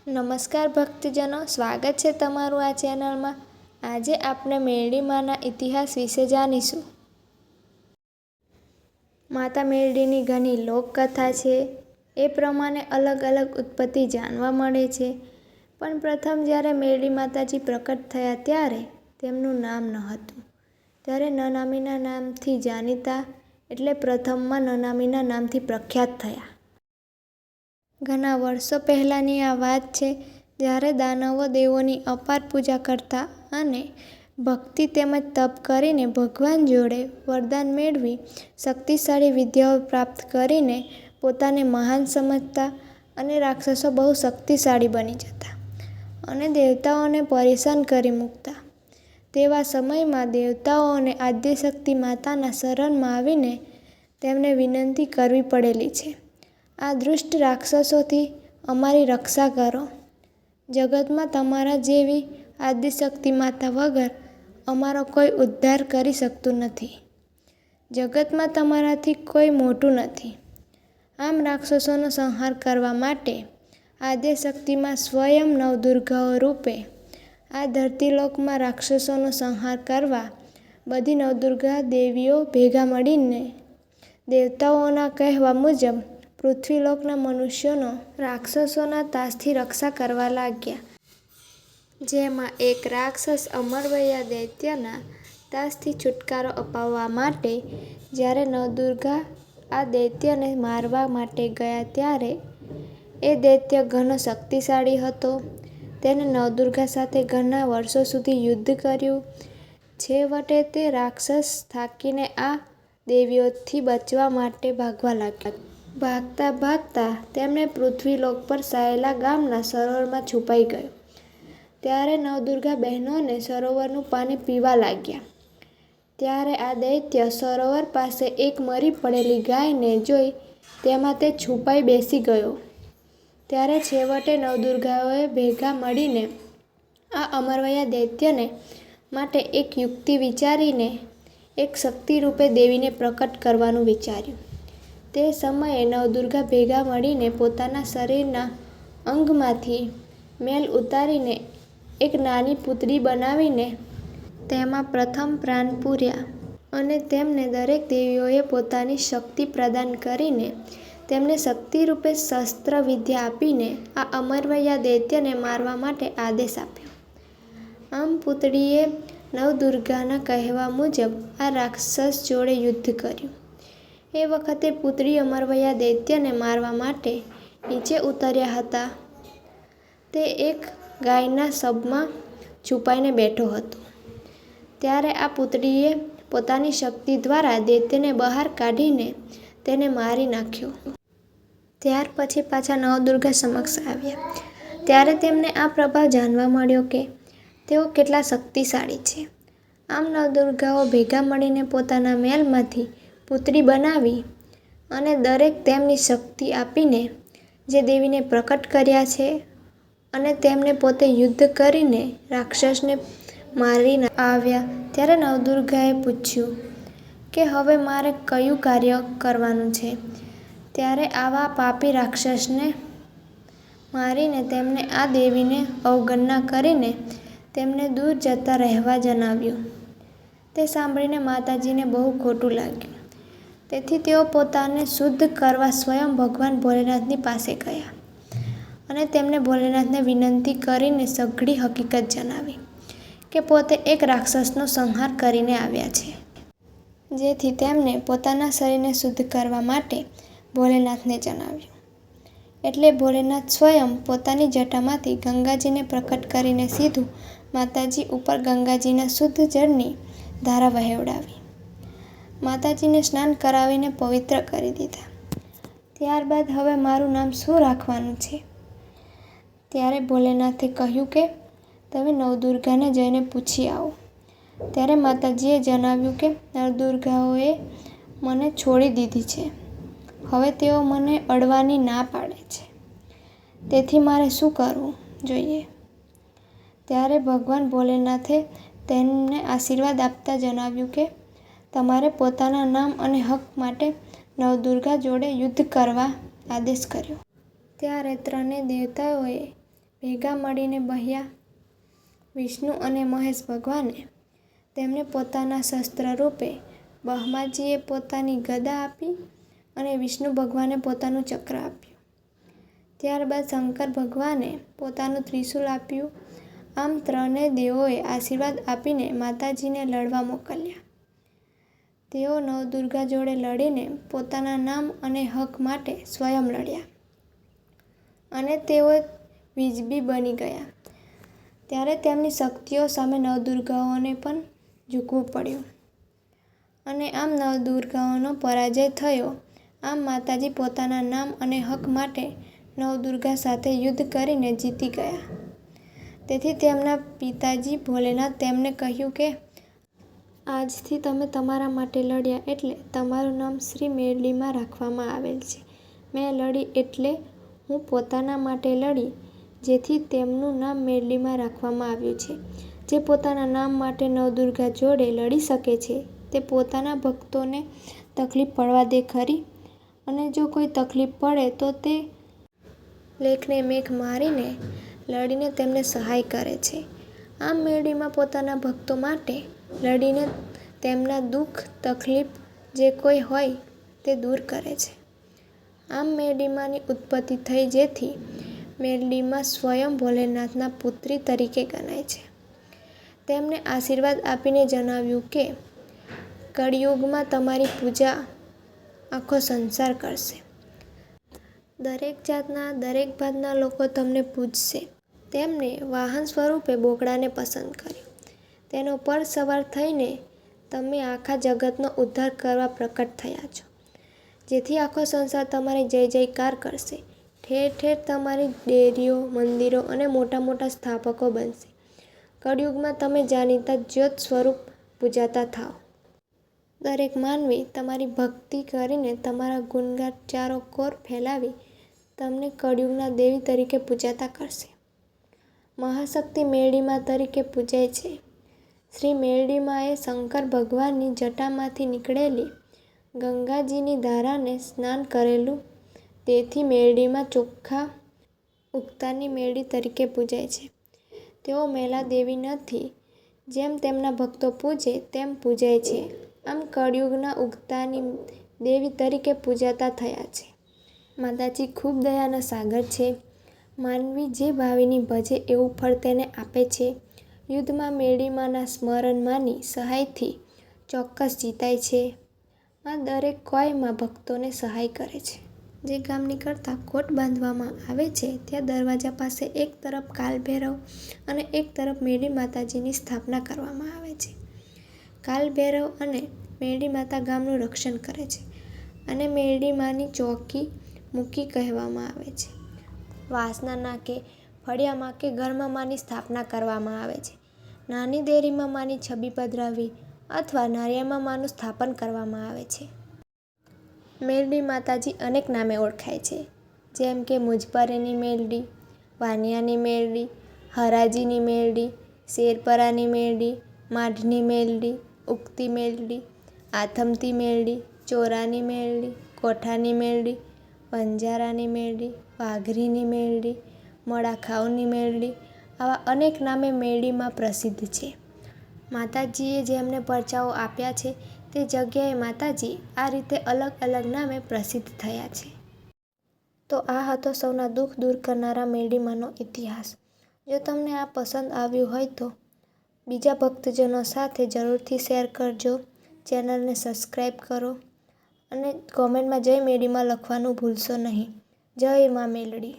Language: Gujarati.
નમસ્કાર ભક્તજનો, સ્વાગત છે તમારું આ ચેનલમાં। આજે આપણે મેરડીમાના ઇતિહાસ વિશે જાણીશું। માતા મેરડીની ઘણી લોકકથા છે। એ પ્રમાણે અલગ અલગ ઉત્પત્તિ જાણવા મળે છે। પણ પ્રથમ જ્યારે મેરડી માતાજી પ્રકટ થયા ત્યારે તેમનું નામ ન હતું। ત્યારે નનામીના નામથી જાણીતા, એટલે પ્રથમમાં નનામીના નામથી પ્રખ્યાત થયા। ઘણા વર્ષો પહેલાંની આ વાત છે, જ્યારે દાનવો દેવોની અપાર પૂજા કરતા અને ભક્તિ તેમજ તપ કરીને ભગવાન જોડે વરદાન મેળવી શક્તિશાળી વિદ્યાઓ પ્રાપ્ત કરીને પોતાને મહાન સમજતા અને રાક્ષસો બહુ શક્તિશાળી બની જતા અને દેવતાઓને પરેશાન કરી મૂકતા। તેવા સમયમાં દેવતાઓને આદ્યશક્તિ માતાના શરણમાં આવીને તેમને વિનંતી કરવી પડેલી છે, આ દુષ્ટ રાક્ષસોથી અમારી રક્ષા કરો। જગતમાં તમારા જેવી આદ્યશક્તિ માતા વગર અમારો કોઈ ઉદ્ધાર કરી શકતું નથી। જગતમાં તમારાથી કોઈ મોટું નથી। આમ રાક્ષસોનો સંહાર કરવા માટે આદ્યશક્તિમાં સ્વયં નવદુર્ગાઓ રૂપે આ ધરતીલોકમાં રાક્ષસોનો સંહાર કરવા બધી નવદુર્ગા દેવીઓ ભેગા મળીને દેવતાઓના કહેવા મુજબ પૃથ્વીલોકના મનુષ્યોનો રાક્ષસોના ત્રાસથી રક્ષા કરવા લાગ્યા। જેમાં એક રાક્ષસ અમરવૈયા દૈત્યના ત્રાસથી છુટકારો અપાવવા માટે જ્યારે નવદુર્ગા આ દૈત્યને મારવા માટે ગયા ત્યારે એ દૈત્ય ઘણો શક્તિશાળી હતો। તેને નવદુર્ગા સાથે ઘણા વર્ષો સુધી યુદ્ધ કર્યું। છેવટે તે રાક્ષસ થાકીને આ દેવીઓથી બચવા માટે ભાગવા લાગ્યો। ભાગતા ભાગતા તેમણે પૃથ્વીલોક પર સાયલા ગામના સરોવરમાં છુપાઈ ગયો। ત્યારે નવદુર્ગા બહેનોને સરોવરનું પાણી પીવા લાગ્યા। ત્યારે આ દૈત્ય સરોવર પાસે એક મરી પડેલી ગાયને જોઈ તેમાં તે છુપાઈ બેસી ગયો। ત્યારે છેવટે નવદુર્ગાઓએ ભેગા મળીને આ અમરવૈયા દૈત્યને માટે એક યુક્તિ વિચારીને એક શક્તિરૂપે દેવીને પ્રકટ કરવાનું વિચાર્યું। તે સમયે નવદુર્ગા ભેગા મળીને પોતાના શરીરના અંગમાંથી મેલ ઉતારીને એક નાની પૂતળી બનાવીને તેમાં પ્રથમ પ્રાણ પૂર્યા અને તેમને દરેક દેવીઓએ પોતાની શક્તિ પ્રદાન કરીને તેમને શક્તિરૂપે શસ્ત્ર વિદ્યા આપીને આ અમરવૈયા દૈત્યને મારવા માટે આદેશ આપ્યો। આમ પૂતળીએ નવદુર્ગાના કહેવા મુજબ આ રાક્ષસ જોડે યુદ્ધ કર્યું। એ વખતે પૂતળી અમરવૈયા દૈત્યને મારવા માટે નીચે ઉતર્યા હતા। તે એક ગાયના શબમાં છુપાઈને બેઠો હતો। ત્યારે આ પૂતળીએ પોતાની શક્તિ દ્વારા દૈત્યને બહાર કાઢીને તેને મારી નાખ્યો। ત્યાર પછી પાછા નવદુર્ગા સમક્ષ આવ્યા। ત્યારે તેમને આ પ્રભાવ જાણવા મળ્યો કે તેઓ કેટલા શક્તિશાળી છે। આમ નવદુર્ગાઓ ભેગા મળીને પોતાના મેલમાંથી પૂતળી બનાવી અને દરેક તેમની શક્તિ આપીને જે દેવીને પ્રકટ કર્યા છે અને તેમને પોતે યુદ્ધ કરીને રાક્ષસને મારી આવ્યા। ત્યારે નવદુર્ગાએ પૂછ્યું કે હવે મારે કયું કાર્ય કરવાનું છે? ત્યારે આવા પાપી રાક્ષસને મારીને તેમને આ દેવીને અવગણના કરીને તેમને દૂર જતા રહેવા જણાવ્યું। તે સાંભળીને માતાજીને બહુ ખોટું લાગ્યું। તેથી તેઓ પોતાને શુદ્ધ કરવા સ્વયં ભગવાન ભોલેનાથની પાસે ગયા અને તેમને ભોલેનાથને વિનંતી કરીને સઘળી હકીકત જણાવી કે પોતે એક રાક્ષસનો સંહાર કરીને આવ્યા છે। જેથી તેમને પોતાના શરીરને શુદ્ધ કરવા માટે ભોલેનાથને જણાવ્યું। એટલે ભોલેનાથ સ્વયં પોતાની જટામાંથી ગંગાજીને પ્રકટ કરીને સીધું માતાજી ઉપર ગંગાજીના શુદ્ધ જળની ધારા વહેવડાવી માતાજીને સ્નાન કરાવીને પવિત્ર કરી દીધા। ત્યારબાદ હવે મારું નામ શું રાખવાનું છે? ત્યારે ભોલેનાથે કહ્યું કે તમે નવદુર્ગાને જઈને પૂછી આવો। ત્યારે માતાજીએ જણાવ્યું કે નવદુર્ગાઓએ મને છોડી દીધી છે। હવે તેઓ મને અડવાની ના પાડે છે। તેથી મારે શું કરવું જોઈએ? ત્યારે ભગવાન ભોલેનાથે તેમને આશીર્વાદ આપતા જણાવ્યું કે તમારે પોતાના નામ અને હક માટે નવદુર્ગા જોડે યુદ્ધ કરવા આદેશ કર્યો। ત્યારે ત્રણેય દેવતાઓએ ભેગા મળીને બહ્યા. વિષ્ણુ અને મહેશ ભગવાને તેમને પોતાના શસ્ત્ર રૂપે બ્રહ્માજીએ પોતાની ગદા આપી અને વિષ્ણુ ભગવાને પોતાનું ચક્ર આપ્યું. ત્યારબાદ શંકર ભગવાને પોતાનું ત્રિશૂળ આપ્યું. આમ ત્રણેય દેવોએ આશીર્વાદ આપીને માતાજીને લડવા મોકલ્યા. તેઓ નવદુર્ગા જોડે લડીને પોતાના નામ અને હક માટે સ્વયં લડ્યા અને તેઓ વિજયી બની ગયા. ત્યારે તેમની શક્તિઓ સામે નવદુર્ગાઓને પણ ઝૂકવું પડ્યું અને આમ નવદુર્ગાઓનો પરાજય થયો. આમ માતાજી પોતાના નામ અને હક માટે નવદુર્ગા સાથે યુદ્ધ કરીને જીતી ગયા. તેથી તેમના પિતાજી ભોલેનાથ તેમને કહ્યું કે આજથી તમે તમારા માટે લડ્યા એટલે તમારું નામ શ્રી મેરડીમાં રાખવામાં આવેલ છે. મેં લડી એટલે હું પોતાના માટે લડી, જેથી તેમનું નામ મેરડીમાં રાખવામાં આવ્યું છે. જે પોતાના નામ માટે નવદુર્ગા જોડે લડી શકે છે તે પોતાના ભક્તોને તકલીફ પડવા દે ખરી, અને જો કોઈ તકલીફ પડે તો તે લેખને મેઘ મારીને લડીને તેમને સહાય કરે છે. આમ મેરડીમાં પોતાના ભક્તો માટે લડીને તેમના દુઃખ તકલીફ જે કોઈ હોય તે દૂર કરે છે. આમ મેરડીમાંની ઉત્પત્તિ થઈ, જેથી મેરડીમાં સ્વયં ભોલેનાથના પુત્રી તરીકે ગણાય છે. તેમને આશીર્વાદ આપીને જણાવ્યું કે કળિયુગમાં તમારી પૂજા આખો સંસાર કરશે. દરેક જાતના દરેક ભાતના લોકો તમને પૂજશે. તેમને વાહન સ્વરૂપે બોકડાને પસંદ કર્યું. તેનો પર સવાર થઈને તમે આખા જગતનો ઉદ્ધાર કરવા પ્રકટ થયા છો, જેથી આખો સંસાર તમારી જય જયકાર કરશે. ઠેર ઠેર તમારી ડેરીઓ, મંદિરો અને મોટા મોટા સ્થાપકો બનશે. કળિયુગમાં તમે જાણીતા જ્યોત સ્વરૂપ પૂજાતા થાઓ. દરેક માનવી તમારી ભક્તિ કરીને તમારા ગુણગાન કોર ફેલાવી તમને કળિયુગના દેવી તરીકે પૂજાતા કરશે. મહાશક્તિ મેરડીમાં તરીકે પૂજાય છે. શ્રી મેરડીમાં એ શંકર ભગવાનની જટામાંથી નીકળેલી ગંગાજીની ધારાને સ્નાન કરેલું, તેથી મેરડીમાં ચોખ્ખા ઉગતાની મેરડી તરીકે પૂજાય છે. તેઓ મેલા દેવી નથી, જેમ તેમના ભક્તો પૂજે તેમ પૂજાય છે. આમ કળિયુગના ઉગતાની દેવી તરીકે પૂજાતા થયા છે. માતાજી ખૂબ દયાના સાગર છે. માનવી જે ભાવીની ભજે એવું ફળ તેને આપે છે. યુદ્ધમાં મેરડીમાંના સ્મરણમાંની સહાયથી ચોક્કસ જીતાય છે. માં દરેક કોયમાં ભક્તોને સહાય કરે છે. જે ગામ નીકળતા કોટ બાંધવામાં આવે છે ત્યાં દરવાજા પાસે એક તરફ કાલભૈરવ અને એક તરફ મેરડી માતાજીની સ્થાપના કરવામાં આવે છે. કાલભૈરવ અને મેરડી માતા ગામનું રક્ષણ કરે છે અને મેરડી માની ચોકી મૂકી કહેવામાં આવે છે. વાસના નાકે, ફળિયામાં કે ઘરમાં માની સ્થાપના કરવામાં આવે છે. નાની દેરીમાં માની છબી પધરાવી અથવા નારિયેળમાં માનું સ્થાપન કરવામાં આવે છે. મેરડી માતાજી અનેક નામે ઓળખાય છે, જેમ કે મુજપરેની મેરડી, વાનિયાની મેરડી, હરાજીની મેરડી, શેરપરાની મેરડી, માઢની મેરડી, ઉગતી મેરડી, આથમતી મેરડી, ચોરાની મેરડી, કોઠાની મેરડી, વંજારાની મેરડી, વાઘરીની મેરડી, મળાખાઉની મેરડી, આવા અનેક નામે મેરડીમાં પ્રસિદ્ધ છે. માતાજીએ જેમને પરચાઓ આપ્યા છે તે જગ્યાએ માતાજી આ રીતે અલગ અલગ નામે પ્રસિદ્ધ થયા છે. તો આ હતો સૌના દુઃખ દૂર કરનારા મેરડીમાંનો ઇતિહાસ. જો તમને આ પસંદ આવ્યું હોય તો બીજા ભક્તજનો સાથે જરૂરથી શેર કરજો. ચેનલને સબસ્ક્રાઈબ કરો અને કોમેન્ટમાં જય મેરડીમાં લખવાનું ભૂલશો નહીં. જય મા મેલડી.